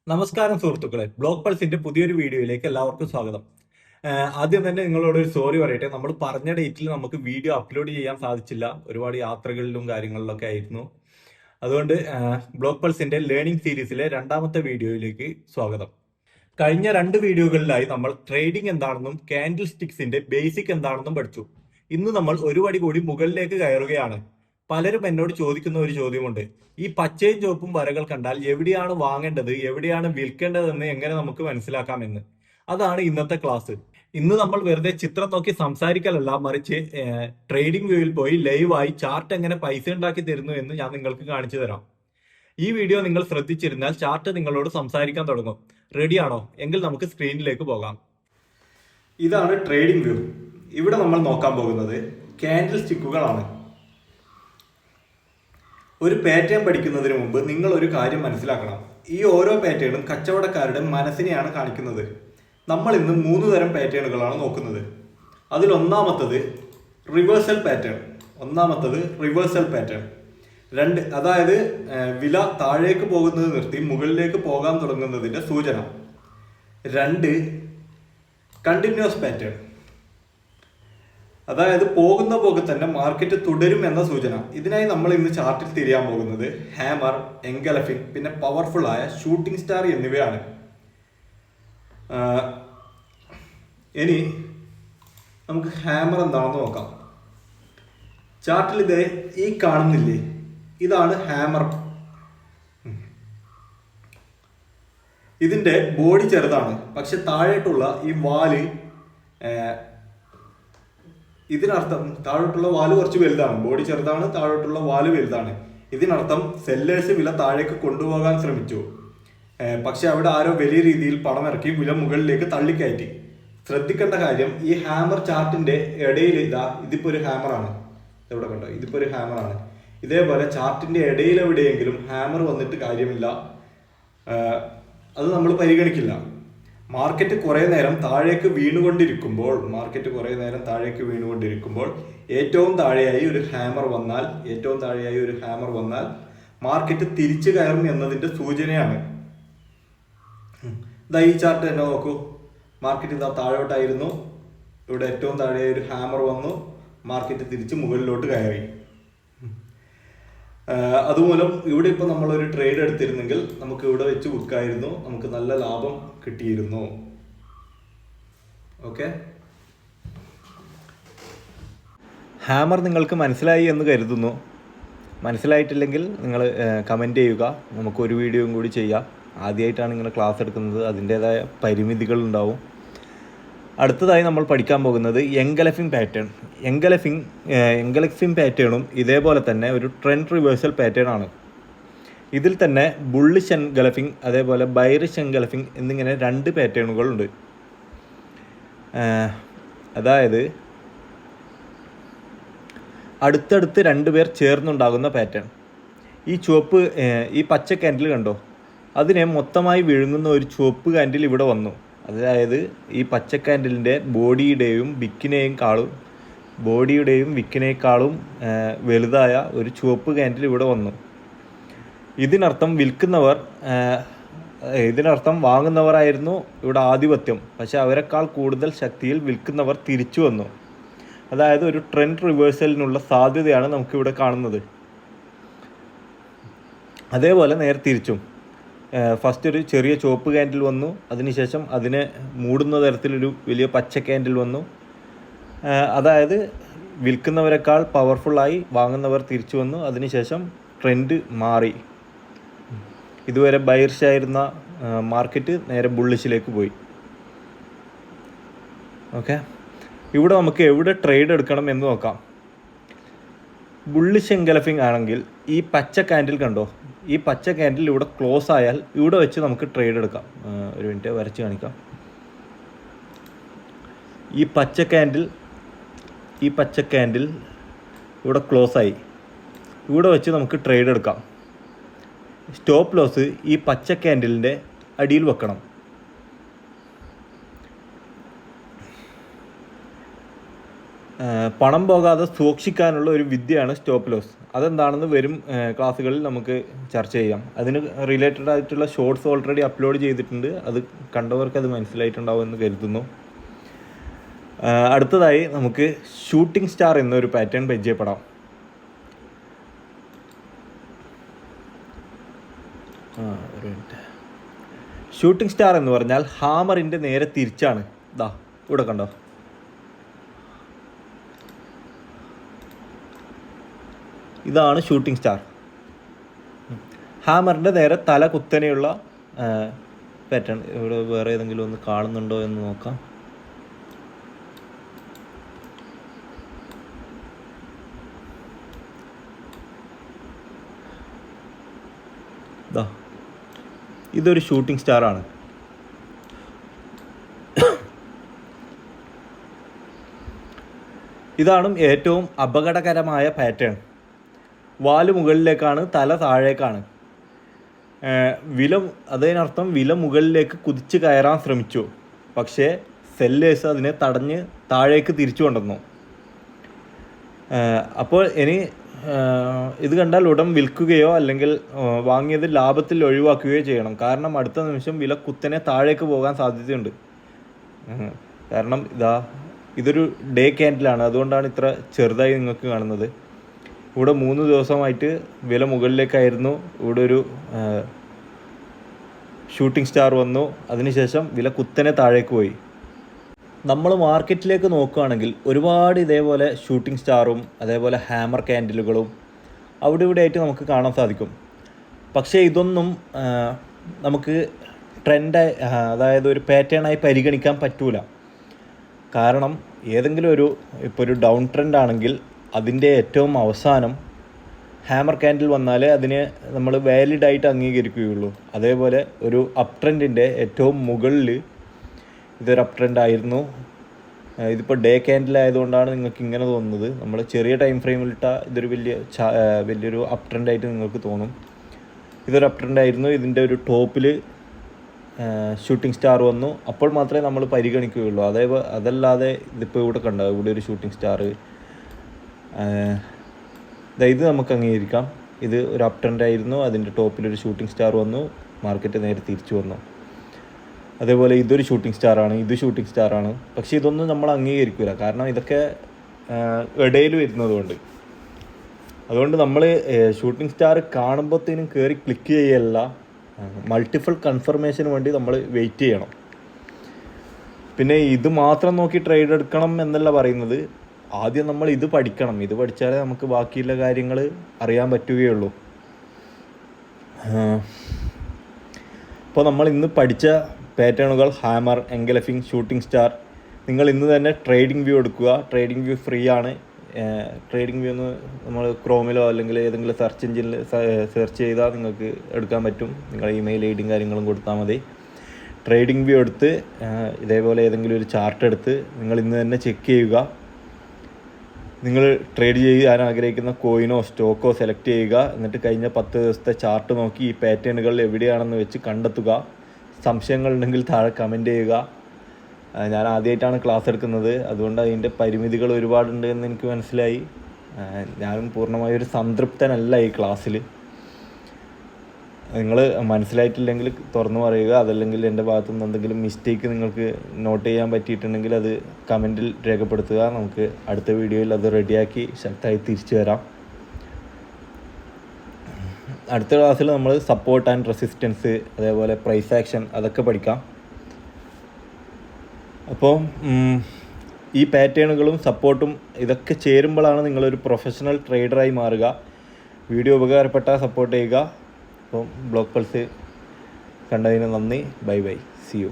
നമസ്കാരം സുഹൃത്തുക്കളെ, ബ്ലോക്ക് പൾസിന്റെ പുതിയൊരു വീഡിയോയിലേക്ക് എല്ലാവർക്കും സ്വാഗതം. ആദ്യം തന്നെ നിങ്ങളോട് ഒരു സോറി പറയട്ടെ. നമ്മൾ പറഞ്ഞ ഡേറ്റിൽ നമുക്ക് വീഡിയോ അപ്ലോഡ് ചെയ്യാൻ സാധിച്ചില്ല. ഒരുപാട് യാത്രകളിലും കാര്യങ്ങളിലൊക്കെ ആയിരുന്നു. അതുകൊണ്ട് ബ്ലോക്ക് പൾസിന്റെ ലേണിംഗ് സീരീസിലെ രണ്ടാമത്തെ വീഡിയോയിലേക്ക് സ്വാഗതം. കഴിഞ്ഞ രണ്ട് വീഡിയോകളിലായി നമ്മൾ ട്രേഡിംഗ് എന്താണെന്നും കാൻഡിൽ സ്റ്റിക്സിന്റെ ബേസിക് എന്താണെന്നും പഠിച്ചു. ഇന്ന് നമ്മൾ ഒരു പടി കൂടി മുകളിലേക്ക് കയറുകയാണ്. പലരും എന്നോട് ചോദിക്കുന്ന ഒരു ചോദ്യമുണ്ട്. ഈ പച്ചയും ചുവപ്പും വരകൾ കണ്ടാൽ എവിടെയാണ് വാങ്ങേണ്ടത്, എവിടെയാണ് വിൽക്കേണ്ടതെന്ന് എങ്ങനെ നമുക്ക് മനസ്സിലാക്കാമെന്ന്. അതാണ് ഇന്നത്തെ ക്ലാസ്. ഇന്ന് നമ്മൾ വെറുതെ ചിത്രം നോക്കി സംസാരിക്കലല്ല, മറിച്ച് ട്രേഡിംഗ് വ്യൂവിൽ പോയി ലൈവായി ചാർട്ട് എങ്ങനെ പൈസ ഉണ്ടാക്കി തരുന്നു എന്ന് ഞാൻ നിങ്ങൾക്ക് കാണിച്ചു തരാം. ഈ വീഡിയോ നിങ്ങൾ ശ്രദ്ധിച്ചിരുന്നാൽ ചാർട്ട് നിങ്ങളോട് സംസാരിക്കാൻ തുടങ്ങും. റെഡിയാണോ? എങ്കിൽ നമുക്ക് സ്ക്രീനിലേക്ക് പോകാം. ഇതാണ് ട്രേഡിംഗ് വ്യൂ. ഇവിടെ നമ്മൾ നോക്കാൻ പോകുന്നത് കാൻഡിൽ സ്റ്റിക്കുകളാണ്. ഒരു പാറ്റേൺ പഠിക്കുന്നതിന് മുമ്പ് നിങ്ങൾ ഒരു കാര്യം മനസ്സിലാക്കണം. ഈ ഓരോ പാറ്റേണും കച്ചവടക്കാരുടെ മനസ്സിനെയാണ് കാണിക്കുന്നത്. നമ്മൾ ഇന്ന് 3 തരം പാറ്റേണുകളാണ് നോക്കുന്നത്. അതിൽ ഒന്നാമത്തത് റിവേഴ്സൽ പാറ്റേൺ. അതായത് വില താഴേക്ക് പോകുന്നത് നിർത്തി മുകളിലേക്ക് പോകാൻ തുടങ്ങുന്നതിന്റെ സൂചന. 2, കണ്ടിന്യൂസ് പാറ്റേൺ. അതായത് പോകുന്ന പോക്ക് തന്നെ മാർക്കറ്റ് തുടരും എന്ന സൂചന. ഇതിനായി നമ്മൾ ഇന്ന് ചാർട്ടിൽ തിരിയാൻ പോകുന്നത് ഹാമർ, എൻഗലഫിംഗ്, പിന്നെ പവർഫുൾ ആയ ഷൂട്ടിംഗ് സ്റ്റാർ എന്നിവയാണ്. ഇനി നമുക്ക് ഹാമർ എന്താണെന്ന് നോക്കാം. ചാർട്ടിൽ ഇത് ഈ കാണുന്നില്ലേ, ഇതാണ് ഹാമർ. ഇതിന്റെ ബോഡി ചെറുതാണ്, പക്ഷെ താഴേട്ടുള്ള ഈ വാല് ഇതിനർത്ഥം താഴോട്ടുള്ള വാല് കുറച്ച് വലുതാണ്. ബോഡി ചെറുതാണ്, താഴോട്ടുള്ള വാല് വലുതാണ്. ഇതിനർത്ഥം സെല്ലേഴ്സ് വില താഴേക്ക് കൊണ്ടുപോകാൻ ശ്രമിച്ചു. പക്ഷെ അവിടെ ആരോ വലിയ രീതിയിൽ പണം ഇറക്കി വില മുകളിലേക്ക് തള്ളിക്കയറ്റി. ശ്രദ്ധിക്കേണ്ട കാര്യം, ഈ ഹാമർ ചാർട്ടിന്റെ ഇടയിൽ ഇതിപ്പോ ഒരു ഹാമറാണ്. എവിടെ കണ്ടോ, ഇതിപ്പോ ഒരു ഹാമറാണ്. ഇതേപോലെ ചാർട്ടിന്റെ ഇടയിൽ എവിടെയെങ്കിലും ഹാമർ വന്നിട്ട് കാര്യമില്ല, അത് നമ്മൾ പരിഗണിക്കില്ല. മാർക്കറ്റ് കുറേ നേരം താഴേക്ക് വീണുകൊണ്ടിരിക്കുമ്പോൾ ഏറ്റവും താഴെയായി ഒരു ഹാമർ വന്നാൽ മാർക്കറ്റ് തിരിച്ചു കയറും എന്നതിന്റെ സൂചനയാണ്. ഈ ചാർട്ട് തന്നെ നോക്കൂ. മാർക്കറ്റ് ഇതാ താഴോട്ടായിരുന്നു, ഇവിടെ ഏറ്റവും താഴെയായി ഒരു ഹാമർ വന്നു, മാർക്കറ്റ് തിരിച്ച് മുകളിലോട്ട് കയറി. അതുമൂലം ഇവിടെ ഇപ്പൊ നമ്മളൊരു ട്രേഡ് എടുത്തിരുന്നെങ്കിൽ നമുക്ക് ഇവിടെ വെച്ച് വിൽക്കായിരുന്നു, നമുക്ക് നല്ല ലാഭം കിട്ടിയിരുന്നു. ഓക്കെ, ഹാമർ നിങ്ങൾക്ക് മനസ്സിലായി എന്ന് കരുതുന്നു. മനസ്സിലായിട്ടില്ലെങ്കിൽ നിങ്ങൾ കമൻറ്റ് ചെയ്യുക. നമുക്കൊരു വീഡിയോയും കൂടി ചെയ്യാം. ആദ്യമായിട്ടാണ് ഇങ്ങനെ ക്ലാസ് എടുക്കുന്നത്, അതിൻ്റേതായ പരിമിതികൾ ഉണ്ടാവും. അടുത്തതായി നമ്മൾ പഠിക്കാൻ പോകുന്നത് എൻഗലഫിംഗ് പാറ്റേണും ഇതേപോലെ തന്നെ ഒരു ട്രെൻഡ് റിവേഴ്സൽ പാറ്റേൺ ആണ്. ഇതിൽ തന്നെ ബുള്ളിഷ് എൻഗലഫിംഗ്, അതേപോലെ ബൈറിഷ് എൻഗലഫിംഗ് എന്നിങ്ങനെ 2 പാറ്റേണുകളുണ്ട്. അതായത് അടുത്തടുത്ത് 2 പേർ ചേർന്നുണ്ടാകുന്ന പാറ്റേൺ. ഈ പച്ച ക്യാൻഡിൽ കണ്ടോ, അതിനെ മൊത്തമായി വിഴുങ്ങുന്ന ഒരു ചുവപ്പ് ക്യാൻഡിൽ ഇവിടെ വന്നു. അതായത് ഈ പച്ച ക്യാൻഡിലിൻ്റെ ബോഡിയുടെയും വിക്കിനേക്കാളും വലുതായ ഒരു ചുവപ്പ് ക്യാൻഡിൽ ഇവിടെ വന്നു. ഇതിനർത്ഥം വാങ്ങുന്നവരായിരുന്നു ഇവിടെ ആധിപത്യം, പക്ഷെ അവരെക്കാൾ കൂടുതൽ ശക്തിയിൽ വിൽക്കുന്നവർ തിരിച്ചു വന്നു. അതായത് ഒരു ട്രെൻഡ് റിവേഴ്സലിനുള്ള സാധ്യതയാണ് നമുക്കിവിടെ കാണുന്നത്. അതേപോലെ നേരെ തിരിച്ചും ഫസ്റ്റ് ഒരു ചെറിയ ചുവപ്പ് ക്യാൻഡിൽ വന്നു, അതിനുശേഷം അതിനെ മൂടുന്ന തരത്തിലൊരു വലിയ പച്ച ക്യാൻഡിൽ വന്നു. അതായത് വിൽക്കുന്നവരെക്കാൾ പവർഫുള്ളായി വാങ്ങുന്നവർ തിരിച്ചു വന്നു. അതിനുശേഷം ട്രെൻഡ് മാറി. ഇതുവരെ ബൈറിഷ് ആയിരുന്ന മാർക്കറ്റ് നേരെ ബുള്ളിഷിലേക്ക് പോയി. ഓക്കെ, ഇവിടെ നമുക്ക് എവിടെ ട്രേഡ് എടുക്കണം എന്ന് നോക്കാം. ബുള്ളിഷ് എൻഗലഫിംഗ് ആണെങ്കിൽ ഈ പച്ച ക്യാൻഡിൽ കണ്ടോ, ഈ പച്ച ക്യാൻഡിൽ ഇവിടെ ക്ലോസ് ആയാൽ ഇവിടെ വെച്ച് നമുക്ക് ട്രേഡ് എടുക്കാം. ഒരു മിനിറ്റ് വരച്ച് കാണിക്കാം. ഈ പച്ച ക്യാൻഡിൽ ഇവിടെ ക്ലോസ് ആയി, ഇവിടെ വെച്ച് നമുക്ക് ട്രേഡ് എടുക്കാം. സ്റ്റോപ്പ് ലോസ് ഈ പച്ച ക്യാൻഡിലിൻ്റെ അടിയിൽ വെക്കണം. പണം പോകാതെ സൂക്ഷിക്കാനുള്ള ഒരു വിദ്യയാണ് സ്റ്റോപ്പ് ലോസ്. അതെന്താണെന്ന് വരും ക്ലാസ്സുകളിൽ നമുക്ക് ചർച്ച ചെയ്യാം. അതിന് റിലേറ്റഡ് ആയിട്ടുള്ള ഷോർട്സ് ഓൾറെഡി അപ്ലോഡ് ചെയ്തിട്ടുണ്ട്. അത് കണ്ടവർക്ക് അത് മനസ്സിലായിട്ടുണ്ടാവും എന്ന് കരുതുന്നു. അടുത്തതായി നമുക്ക് ഷൂട്ടിംഗ് സ്റ്റാർ എന്നൊരു പാറ്റേൺ പരിചയപ്പെടാം. ഒരു മിനിറ്റ്. ഷൂട്ടിംഗ് സ്റ്റാർ എന്ന് പറഞ്ഞാൽ ഹാമറിൻ്റെ നേരെ തിരിച്ചാണ്. ഇതാ ഇവിടെ കണ്ടോ, ഇതാണ് ഷൂട്ടിംഗ് സ്റ്റാർ. ഹാമറിൻ്റെ നേരെ തല കുത്തനെയുള്ള പാറ്റേൺ. ഇവിടെ വേറെ ഏതെങ്കിലും ഒന്ന് കാണുന്നുണ്ടോ എന്ന് നോക്കാം. ഇതൊരു ഷൂട്ടിംഗ് സ്റ്റാറാണ്. ഇതാണ് ഏറ്റവും അപകടകരമായ പാറ്റേൺ. വാല് മുകളിലേക്കാണ്, തല താഴേക്കാണ്. അതിനർത്ഥം വില മുകളിലേക്ക് കുതിച്ച് കയറാൻ ശ്രമിച്ചു, പക്ഷേ സെല്ലേഴ്സ് അതിനെ തടഞ്ഞ് താഴേക്ക് തിരിച്ചു കൊണ്ടുവന്നു. അപ്പോൾ ഇനി ഇത് കണ്ടാൽ ഉടൻ വിൽക്കുകയോ അല്ലെങ്കിൽ വാങ്ങിയത് ലാഭത്തിൽ ഒഴിവാക്കുകയോ ചെയ്യണം. കാരണം അടുത്ത നിമിഷം വില കുത്തനെ താഴേക്ക് പോകാൻ സാധ്യതയുണ്ട്. കാരണം ഇതൊരു ഡേ ക്യാൻഡിലാണ്, അതുകൊണ്ടാണ് ഇത്ര ചെറുതായി നിങ്ങൾക്ക് കാണുന്നത്. ഇവിടെ 3 ദിവസമായിട്ട് വില മുകളിലേക്കായിരുന്നു. ഇവിടെ ഒരു ഷൂട്ടിംഗ് സ്റ്റാർ വന്നു, അതിനുശേഷം വില കുത്തനെ താഴേക്ക് പോയി. നമ്മൾ മാർക്കറ്റിലേക്ക് നോക്കുകയാണെങ്കിൽ ഒരുപാട് ഇതേപോലെ ഷൂട്ടിംഗ് സ്റ്റാറും അതേപോലെ ഹാമർ ക്യാൻഡിലുകളും അവിടെ ഇവിടെ ആയിട്ട് നമുക്ക് കാണാൻ സാധിക്കും. പക്ഷേ ഇതൊന്നും നമുക്ക് ട്രെൻഡായി, അതായത് ഒരു പാറ്റേണായി പരിഗണിക്കാൻ പറ്റൂല. കാരണം ഏതെങ്കിലും ഇപ്പോൾ ഒരു ഡൗൺ ട്രെൻഡ് ആണെങ്കിൽ അതിൻ്റെ ഏറ്റവും അവസാനം ഹാമർ ക്യാൻഡിൽ വന്നാലേ അതിനെ നമ്മൾ വാലിഡായിട്ട് അംഗീകരിക്കുകയുള്ളൂ. അതേപോലെ ഒരു അപ് ട്രെൻഡിൻ്റെ ഏറ്റവും മുകളിൽ ഇതൊരു അപ് ട്രെൻഡ് ആയിരുന്നു. ഇതിപ്പോൾ ഡേ ക്യാൻഡിൽ ആയതുകൊണ്ടാണ് നിങ്ങൾക്ക് ഇങ്ങനെ തോന്നുന്നത്. നമ്മൾ ചെറിയ ടൈം ഫ്രെയിമിലിട്ട ഇതൊരു വലിയൊരു അപ് ട്രെൻഡായിട്ട് നിങ്ങൾക്ക് തോന്നും. ഇതൊരു അപ് ട്രെൻഡ് ആയിരുന്നു. ഇതിൻ്റെ ഒരു ടോപ്പിൽ ഷൂട്ടിംഗ് സ്റ്റാർ വന്നു, അപ്പോൾ മാത്രമേ നമ്മൾ പരിഗണിക്കുകയുള്ളൂ. അതല്ലാതെ ഇതിപ്പോൾ ഇവിടെ കണ്ടോ, ഇവിടെ ഒരു ഷൂട്ടിംഗ് സ്റ്റാർ, ഇത് നമുക്ക് അംഗീകരിക്കാം. ഇത് ഒരു അപ് ട്രെൻഡ് ആയിരുന്നു, അതിൻ്റെ ടോപ്പിലൊരു ഷൂട്ടിംഗ് സ്റ്റാർ വന്നു, മാർക്കറ്റ് നേരെ തിരിച്ചു വന്നു. അതേപോലെ ഇതൊരു ഷൂട്ടിംഗ് സ്റ്റാറാണ്, ഇത് ഷൂട്ടിംഗ് സ്റ്റാറാണ്. പക്ഷേ ഇതൊന്നും നമ്മൾ അംഗീകരിക്കില്ല, കാരണം ഇതൊക്കെ ഇടയിൽ വരുന്നതുകൊണ്ട്. അതുകൊണ്ട് നമ്മൾ ഷൂട്ടിംഗ് സ്റ്റാർ കാണുമ്പോഴത്തേനും കയറി ക്ലിക്ക് ചെയ്യല്ല, മൾട്ടിപ്പിൾ കൺഫർമേഷന് വേണ്ടി നമ്മൾ വെയിറ്റ് ചെയ്യണം. പിന്നെ ഇത് മാത്രം നോക്കി ട്രേഡ് എടുക്കണം എന്നല്ല പറയുന്നത്. ആദ്യം നമ്മൾ ഇത് പഠിക്കണം. ഇത് പഠിച്ചാലേ നമുക്ക് ബാക്കിയുള്ള കാര്യങ്ങൾ അറിയാൻ പറ്റുകയുള്ളൂ. ഇപ്പോൾ നമ്മൾ ഇന്ന് പഠിച്ച പാറ്റേണുകൾ ഹാമർ, എൻഗൽഫിംഗ്, ഷൂട്ടിംഗ് സ്റ്റാർ, നിങ്ങൾ ഇന്ന് തന്നെ ട്രേഡിംഗ് വ്യൂ എടുക്കുക. ട്രേഡിംഗ് വ്യൂ ഫ്രീ ആണ്. ട്രേഡിംഗ് വ്യൂ ഒന്ന് നമ്മൾ ക്രോമിലോ അല്ലെങ്കിൽ ഏതെങ്കിലും സെർച്ച് എഞ്ചിനിൽ സെർച്ച് ചെയ്താൽ നിങ്ങൾക്ക് എടുക്കാൻ പറ്റും. നിങ്ങളുടെ ഇമെയിൽ ഐ ഡിയും കാര്യങ്ങളും കൊടുത്താൽ മതി. ട്രേഡിംഗ് വ്യൂ എടുത്ത് ഇതേപോലെ ഏതെങ്കിലും ഒരു ചാർട്ട് എടുത്ത് നിങ്ങൾ ഇന്ന് തന്നെ ചെക്ക് ചെയ്യുക. നിങ്ങൾ ട്രേഡ് ചെയ്യാൻ ആഗ്രഹിക്കുന്ന കോയിനോ സ്റ്റോക്കോ സെലക്ട് ചെയ്യുക. എന്നിട്ട് കഴിഞ്ഞ 10 ദിവസത്തെ ചാർട്ട് നോക്കി ഈ പാറ്റേണുകൾ എവിടെയാണെന്ന് വെച്ച് കണ്ടെത്തുക. സംശയങ്ങളുണ്ടെങ്കിൽ താഴെ കമൻറ്റ് ചെയ്യുക. ഞാൻ ആദ്യമായിട്ടാണ് ക്ലാസ് എടുക്കുന്നത്, അതുകൊണ്ട് അതിൻ്റെ പരിമിതികൾ ഒരുപാടുണ്ട് എന്ന് എനിക്ക് മനസ്സിലായി. ഞാനും പൂർണ്ണമായൊരു സംതൃപ്തനല്ല ഈ ക്ലാസ്സിൽ. നിങ്ങൾ മനസ്സിലായിട്ടില്ലെങ്കിൽ തുറന്നു പറയുക. അതല്ലെങ്കിൽ എൻ്റെ ഭാഗത്തുനിന്ന് എന്തെങ്കിലും മിസ്റ്റേക്ക് നിങ്ങൾക്ക് നോട്ട് ചെയ്യാൻ പറ്റിയിട്ടുണ്ടെങ്കിൽ അത് കമൻറ്റിൽ രേഖപ്പെടുത്തുക. നമുക്ക് അടുത്ത വീഡിയോയിൽ അത് റെഡിയാക്കി ശക്തമായി തിരിച്ചു വരാം. അടുത്ത ക്ലാസ്സിൽ നമ്മൾ സപ്പോർട്ട് ആൻഡ് റെസിസ്റ്റൻസ്, അതേപോലെ പ്രൈസ് ആക്ഷൻ, അതൊക്കെ പഠിക്കാം. അപ്പോൾ ഈ പാറ്റേണുകളും സപ്പോർട്ടും ഇതൊക്കെ ചേരുമ്പോഴാണ് നിങ്ങളൊരു പ്രൊഫഷണൽ ട്രേഡറായി മാറുക. വീഡിയോ ഉപകാരപ്പെട്ടാൽ സപ്പോർട്ട് ചെയ്യുക. അപ്പം ബ്ലോക്ക് പൾസ് കണ്ടതിന് നന്ദി. Bye bye. See U.